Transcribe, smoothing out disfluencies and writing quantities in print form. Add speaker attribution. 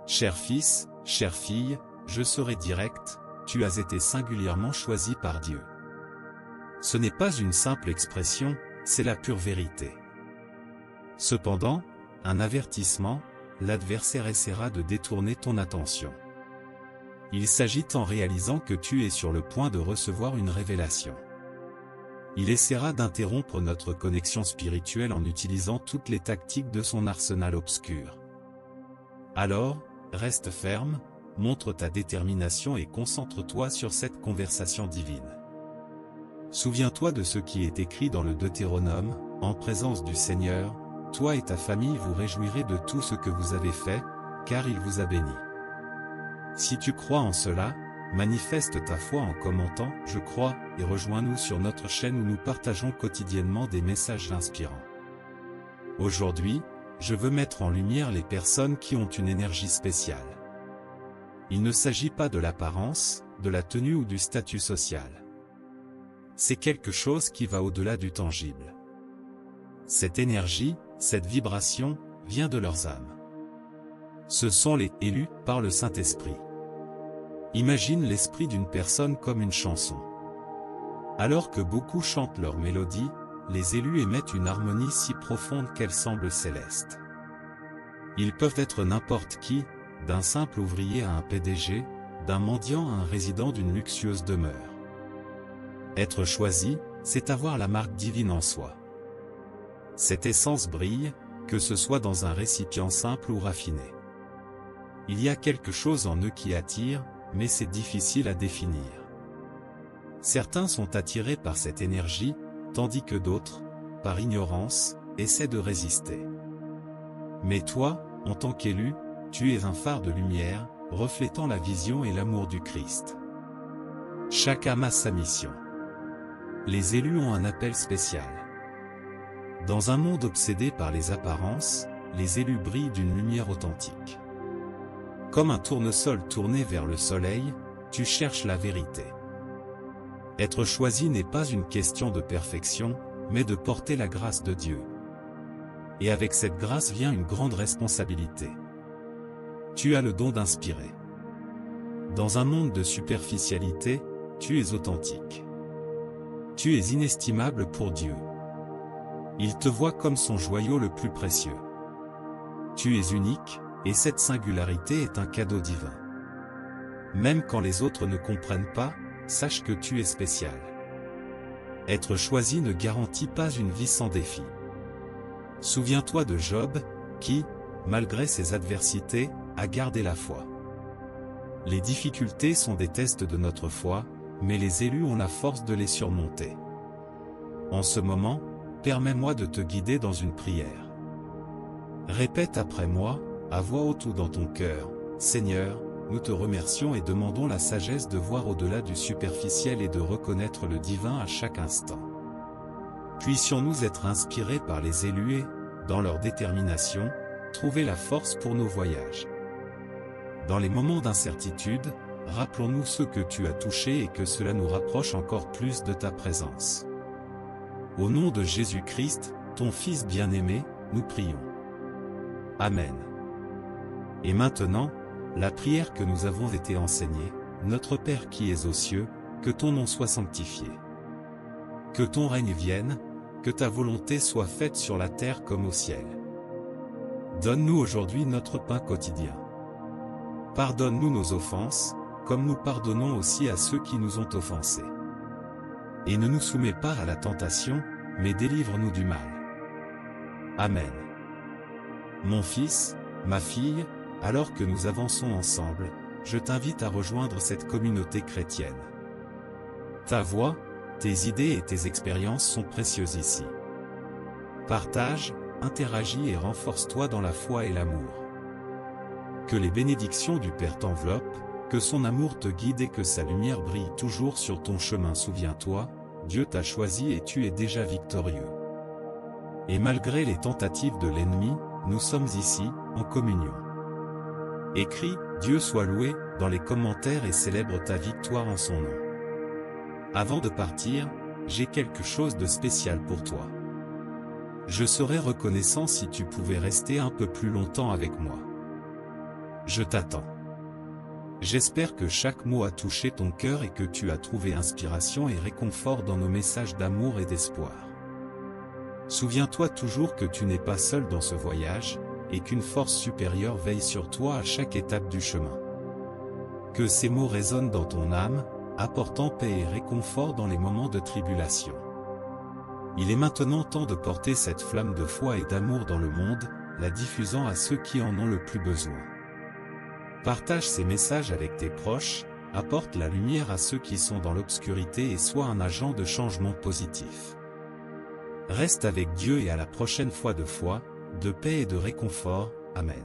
Speaker 1: Cher fils, chère fille, je serai direct, tu as été singulièrement choisi par Dieu. Ce n'est pas une simple expression, c'est la pure vérité. Cependant, un avertissement, l'adversaire essaiera de détourner ton attention. Il s'agit en réalisant que tu es sur le point de recevoir une révélation. Il essaiera d'interrompre notre connexion spirituelle en utilisant toutes les tactiques de son arsenal obscur. Alors, reste ferme, montre ta détermination et concentre-toi sur cette conversation divine. Souviens-toi de ce qui est écrit dans le Deutéronome, en présence du Seigneur, toi et ta famille vous réjouirez de tout ce que vous avez fait, car il vous a béni. Si tu crois en cela, manifeste ta foi en commentant « Je crois » et rejoins-nous sur notre chaîne où nous partageons quotidiennement des messages inspirants. Aujourd'hui, je veux mettre en lumière les personnes qui ont une énergie spéciale. Il ne s'agit pas de l'apparence, de la tenue ou du statut social. C'est quelque chose qui va au-delà du tangible. Cette énergie, cette vibration, vient de leurs âmes. Ce sont les « élus » par le Saint-Esprit. Imagine l'esprit d'une personne comme une chanson. Alors que beaucoup chantent leur mélodie, les élus émettent une harmonie si profonde qu'elle semble céleste. Ils peuvent être n'importe qui, d'un simple ouvrier à un PDG, d'un mendiant à un résident d'une luxueuse demeure. Être choisi, c'est avoir la marque divine en soi. Cette essence brille, que ce soit dans un récipient simple ou raffiné. Il y a quelque chose en eux qui attire, mais c'est difficile à définir. Certains sont attirés par cette énergie, tandis que d'autres, par ignorance, essaient de résister. Mais toi, en tant qu'élu, tu es un phare de lumière, reflétant la vision et l'amour du Christ. Chaque âme a sa mission. Les élus ont un appel spécial. Dans un monde obsédé par les apparences, les élus brillent d'une lumière authentique. Comme un tournesol tourné vers le soleil, tu cherches la vérité. Être choisi n'est pas une question de perfection, mais de porter la grâce de Dieu. Et avec cette grâce vient une grande responsabilité. Tu as le don d'inspirer. Dans un monde de superficialité, tu es authentique. Tu es inestimable pour Dieu. Il te voit comme son joyau le plus précieux. Tu es unique, et cette singularité est un cadeau divin. Même quand les autres ne comprennent pas, sache que tu es spécial. Être choisi ne garantit pas une vie sans défi. Souviens-toi de Job, qui, malgré ses adversités, a gardé la foi. Les difficultés sont des tests de notre foi, mais les élus ont la force de les surmonter. En ce moment, permets-moi de te guider dans une prière. Répète après moi, à voix haute ou dans ton cœur, « Seigneur, nous te remercions et demandons la sagesse de voir au-delà du superficiel et de reconnaître le divin à chaque instant. Puissions-nous être inspirés par les élus et, dans leur détermination, trouver la force pour nos voyages. Dans les moments d'incertitude, rappelons-nous ce que tu as touché et que cela nous rapproche encore plus de ta présence. Au nom de Jésus-Christ, ton Fils bien-aimé, nous prions. Amen. Et maintenant, la prière que nous avons été enseignée, Notre Père qui es aux cieux, que ton nom soit sanctifié. Que ton règne vienne, que ta volonté soit faite sur la terre comme au ciel. Donne-nous aujourd'hui notre pain quotidien. Pardonne-nous nos offenses, comme nous pardonnons aussi à ceux qui nous ont offensés. Et ne nous soumets pas à la tentation, mais délivre-nous du mal. Amen. Mon fils, ma fille, alors que nous avançons ensemble, je t'invite à rejoindre cette communauté chrétienne. Ta voix, tes idées et tes expériences sont précieuses ici. Partage, interagis et renforce-toi dans la foi et l'amour. Que les bénédictions du Père t'enveloppent, que son amour te guide et que sa lumière brille toujours sur ton chemin. Souviens-toi, Dieu t'a choisi et tu es déjà victorieux. Et malgré les tentatives de l'ennemi, nous sommes ici, en communion. Écris « Dieu soit loué » dans les commentaires et célèbre ta victoire en son nom. Avant de partir, j'ai quelque chose de spécial pour toi. Je serais reconnaissant si tu pouvais rester un peu plus longtemps avec moi. Je t'attends. J'espère que chaque mot a touché ton cœur et que tu as trouvé inspiration et réconfort dans nos messages d'amour et d'espoir. Souviens-toi toujours que tu n'es pas seul dans ce voyage, et qu'une force supérieure veille sur toi à chaque étape du chemin. Que ces mots résonnent dans ton âme, apportant paix et réconfort dans les moments de tribulation. Il est maintenant temps de porter cette flamme de foi et d'amour dans le monde, la diffusant à ceux qui en ont le plus besoin. Partage ces messages avec tes proches, apporte la lumière à ceux qui sont dans l'obscurité et sois un agent de changement positif. Reste avec Dieu et à la prochaine fois de foi, de paix et de réconfort. Amen.